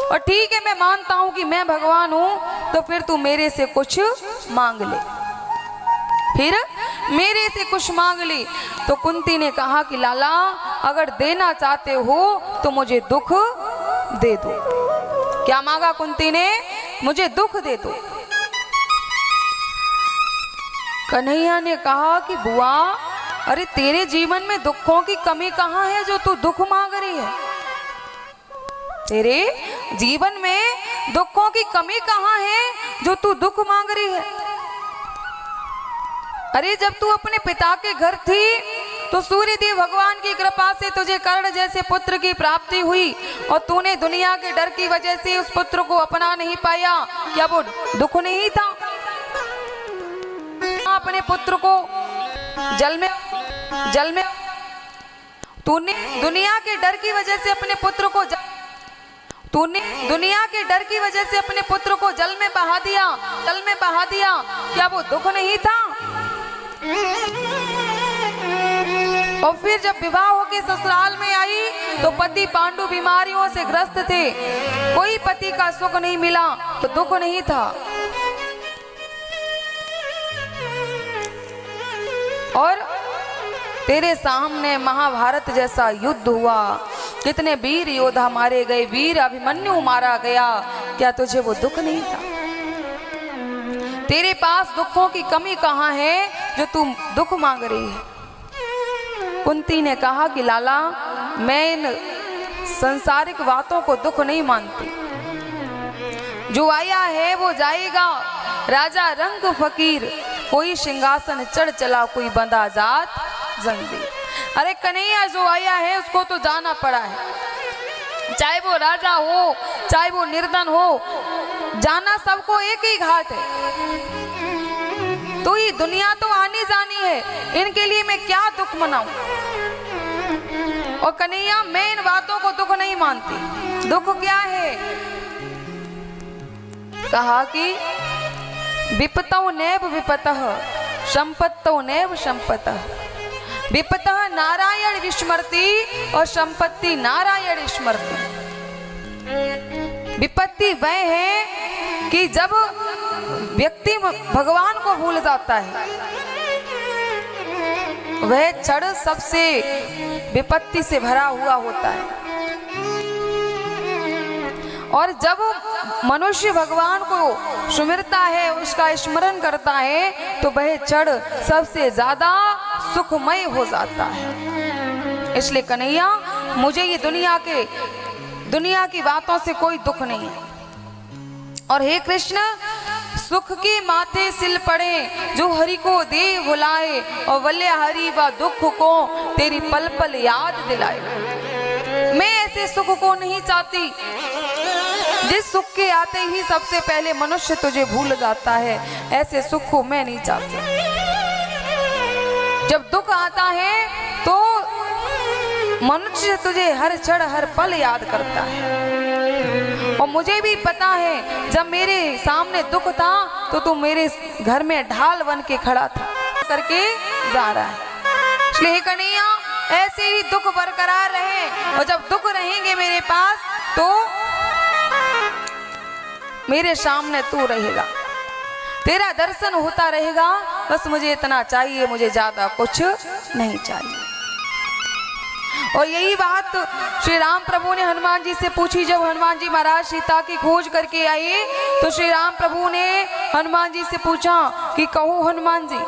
और ठीक है मैं मानता हूं कि मैं भगवान हूं, तो फिर तू मेरे से कुछ मांग ले, फिर मेरे से कुछ मांग ली। तो कुंती ने कहा कि लाला अगर देना चाहते हो तो मुझे दुख दे दो। क्या मांगा कुंती ने? मुझे दुख दे दो। कन्हैया ने कहा कि बुआ अरे तेरे जीवन में दुखों की कमी कहाँ है जो तू दुख मांग रही है? तेरे जीवन में दुखों की कमी कहाँ है जो तू दुख मांग रही है? अरे जब तू अपने पिता के घर थी तो सूर्यदेव भगवान की कृपा से तुझे कर्ण जैसे पुत्र की प्राप्ति हुई और तूने दुनिया के डर की वजह से उस पुत्र को अपना नहीं पाया। क्या वो दुख नहीं था? अपने पुत्र को जल में तूने दुनिया के डर की वजह से अपने पुत्र को जल में बहा दिया। क्या वो दुख नहीं था? और फिर जब विवाह होकर ससुराल में आई तो पति पांडु बीमारियों से ग्रस्त थे, कोई पति का सुख नहीं मिला, तो दुख नहीं था। और तेरे सामने महाभारत जैसा युद्ध हुआ, कितने वीर योद्धा मारे गए, वीर अभिमन्यु मारा गया, क्या तुझे वो दुख नहीं था? तेरे पास दुखों की कमी कहाँ है जो तू दुख मांग रही है? कुंती ने कहा कि लाला मैं इन संसारिक बातों को दुख नहीं मानती, जो आया है वो जाएगा। राजा रंग फकीर, कोई सिंहासन चढ़ चला, कोई बंधा जात जंजीर। अरे कन्हैया जो आया है उसको तो जाना पड़ा है, चाहे वो राजा हो चाहे वो निर्धन हो, जाना सबको एक ही घाट है। तो ये दुनिया तो आनी जानी है, इनके लिए मैं क्या दुख मनाऊं? और कन्हैया मैं इन बातों को दुख नहीं मानती। दुख क्या है? कहा कि विपतौ नैव विपतः संपत्तौ नैव संपतः। विपतः नारायण विस्मृति और संपत्ति नारायण स्मृति। विपत्ति वह है कि जब व्यक्ति भगवान को भूल जाता है, वह क्षण सबसे विपत्ति से भरा हुआ होता है। और जब मनुष्य भगवान को सुमिरता है, उसका स्मरण करता है, तो वह क्षण सबसे ज्यादा सुखमय हो जाता है। इसलिए कन्हैया मुझे ये दुनिया की बातों से कोई दुख नहीं है। और हे कृष्ण, सुख के माथे सिल पड़े जो हरि को दे भुलाए, और वल्य हरि व दुख को तेरी पल पल याद दिलाए। मैं ऐसे सुख को नहीं चाहती जिस सुख के आते ही सबसे पहले मनुष्य तुझे भूल जाता है। ऐसे सुख को मैं नहीं चाहती। जब दुख आता है तो मनुष्य तुझे हर क्षण हर पल याद करता है। और मुझे भी पता है जब मेरे सामने दुख था तो तू मेरे घर में ढाल बन के खड़ा था, करके जा रहा है। इसलिए कन्हैया ऐसे ही दुख बरकरार रहे, और जब दुख रहेंगे मेरे पास तो मेरे सामने तू रहेगा, तेरा दर्शन होता रहेगा। बस मुझे इतना चाहिए, मुझे ज्यादा कुछ नहीं चाहिए। और यही बात श्री राम प्रभु ने हनुमान जी से पूछी। जब हनुमान जी महाराज सीता की खोज करके आए तो श्री राम प्रभु ने हनुमान जी से पूछा कि कहो हनुमान जी,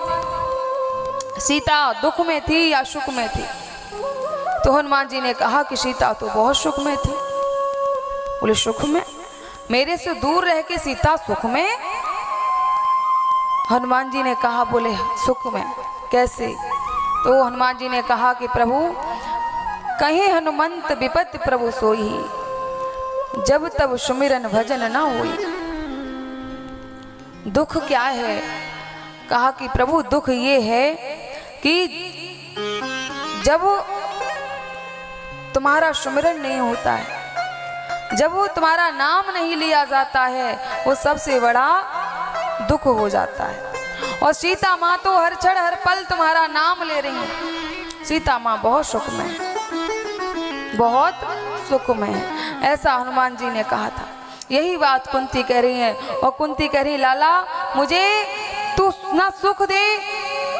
सीता दुख में थी या सुख में थी? तो हनुमान जी ने कहा कि सीता तो बहुत सुख में थी। बोले सुख में? मेरे से दूर रह के सीता सुख में? हनुमान जी ने कहा, बोले सुख में कैसे? तो हनुमान जी ने कहा कि प्रभु कहे हनुमंत विपत्ति प्रभु सोई, जब तब सुमिरन भजन न होई। दुख क्या है? कहा कि प्रभु दुख ये है कि जब तुम्हारा सुमिरन नहीं होता है, जब वो तुम्हारा नाम नहीं लिया जाता है, वो सबसे बड़ा दुख हो जाता है। और सीता माँ तो हर क्षण हर पल तुम्हारा नाम ले रही है। सीता माँ बहुत सुख में है, बहुत सुख में है। ऐसा हनुमान जी ने कहा था। यही बात कुंती कह रही है। और कुंती कह रही, लाला मुझे तू ना सुख दे,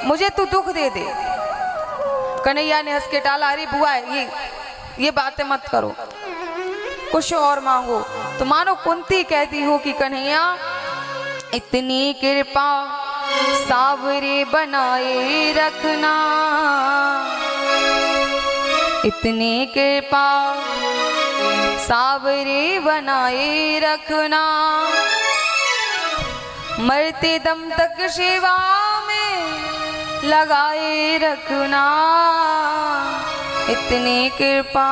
मुझे तू दुख दे दे। कन्हैया ने हंस के टाला, अरे बुआ ये बातें मत करो, कुछ और मांगो। तो मानो कुंती कहती हो कि कन्हैया इतनी कृपा सावरे बनाए रखना, इतनी कृपा सावरे बनाए रखना, मरते दम तक सेवा में लगाए रखना, इतनी कृपा।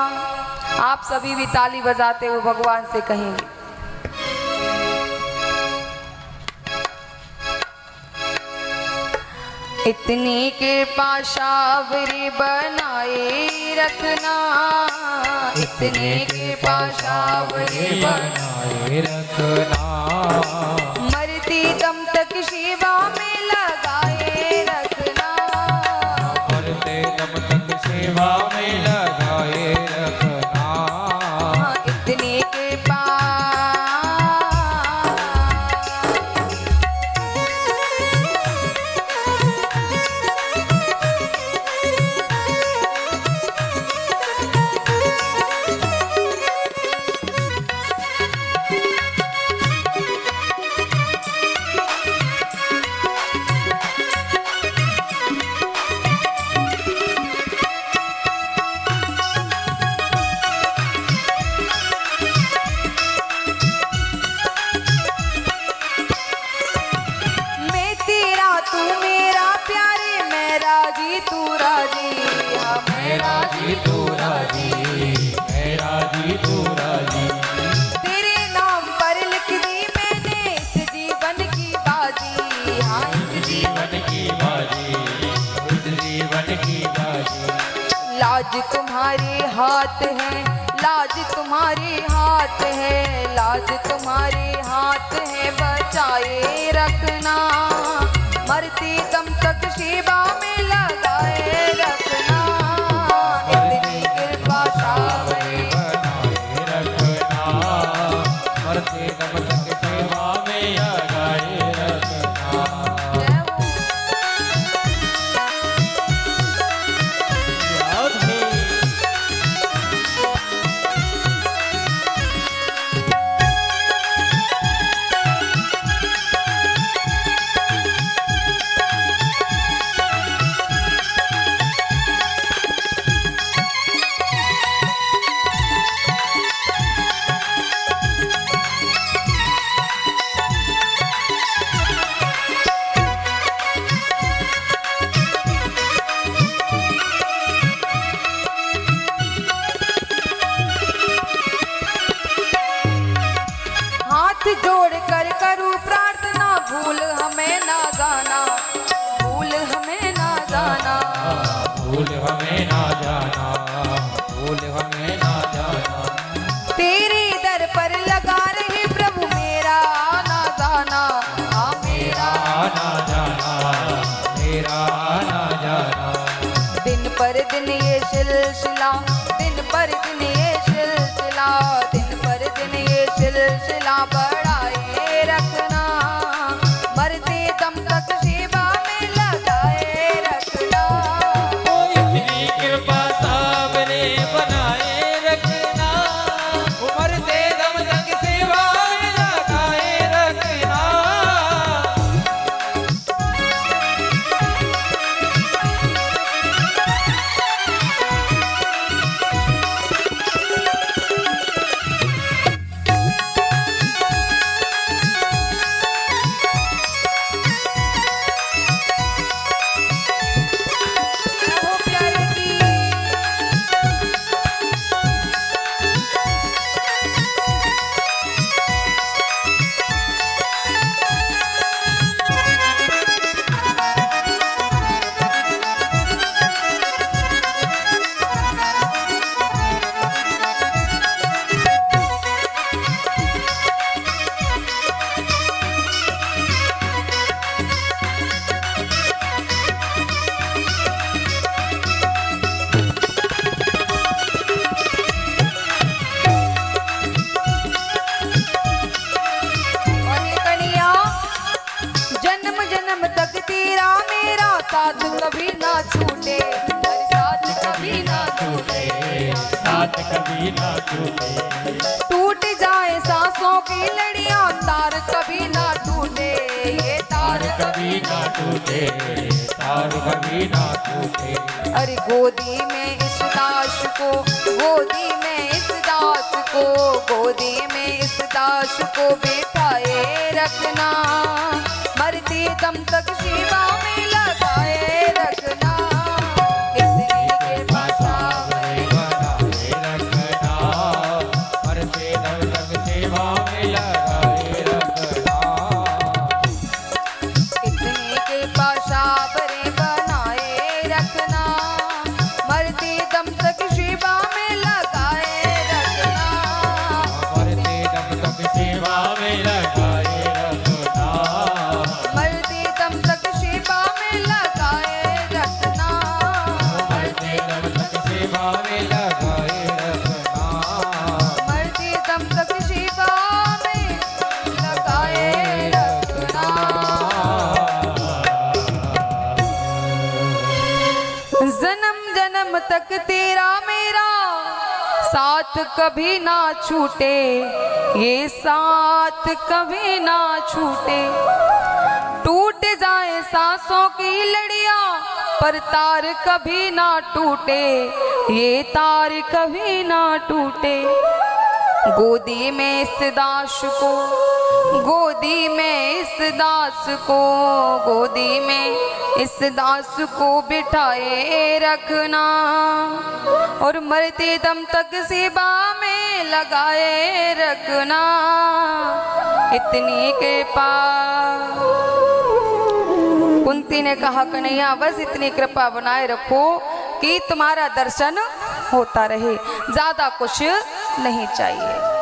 आप सभी भी ताली बजाते हुए भगवान से कहेंगे, इतनी कृपा सावरे बनाए रखना, इतनी कृपा सावरे बनाए रखना, मरती दम तक सेवा में लगाए रखना, मरते दम तक सेवा में लगाए रखना, इतनी कृपा। तू राजी, हाँ मैं राजी तू राजी, मैं राजी तू राजी, तेरे नाम पर लिख दी मैंने इस जीवन की बाजी, हाँ इस जीवन की बाजी, इस जीवन की बाजी। लाज तुम्हारे हाथ है, लाज तुम्हारे हाथ है, लाज तुम्हारे हाथ है, बचाए रखना, मरते दम तक सेवा में लगाए रखना, इतनी कृपा सावरे बनाए रखना, मरते दम तक सेवा में लगाए रखना। जोड़ कर करूं प्रार्थना, भूल हमें ना जाना, भूल हमें ना जाना, भूल हमें ना जाना, भूल हमें ना जाना, तेरे दर पर लगा रहे प्रभु मेरा ना जाना, हाँ मेरा ना जाना, मेरा ना जाना। दिन पर दिन ये सिलसिला, दिन पर दिन ये सिलसिला, दिन पर दिन ये सिलसिला बढ़ाए रखना, मरते दम तक सेवा साथ कभी ना छूटे, अरे साथ कभी ना छूटे। साथ कभी ना छूटे। टूट जाए सांसों की लड़ियां, तार कभी ना टूटे, ये तार कभी ना टूटे, तार कभी ना टूटे। अरे गोदी में इस दास को, गोदी में इस दास को, गोदी में इस दास को बिठाए रखना, मरते दम तक सेवा में लगाए रखना। इतनी कृपा सावरे बनाए रखना, मरते दम तक सेवा में लगाए रखना। इतनी कृपा सावरे बनाए रखना, मरते दम तक सेवा में लगाए रखना। मरते दम तक सेवा में लगाए रखना। मरते दम तक सेवा में लगाए रखना। मरते दम तक सेवा में लगाए रखना। मरते दम तक सेवा में लगाए रखना। जन्म जन्म तक तेरा मेरा साथ कभी ना छूटे, ये साथ कभी ना छूटे। टूट जाए सांसों की लड़ियां, पर तार कभी ना टूटे, ये तार कभी ना टूटे। गोदी में इस दास को, गोदी में इस दास को, गोदी में इस दास को बिठाए रखना, और मरते दम तक सेवा में लगाए रखना। इतनी कृपा। कुंती ने कहा कन्हैया बस इतनी कृपा बनाए रखो कि तुम्हारा दर्शन होता रहे, ज्यादा कुछ नहीं चाहिए।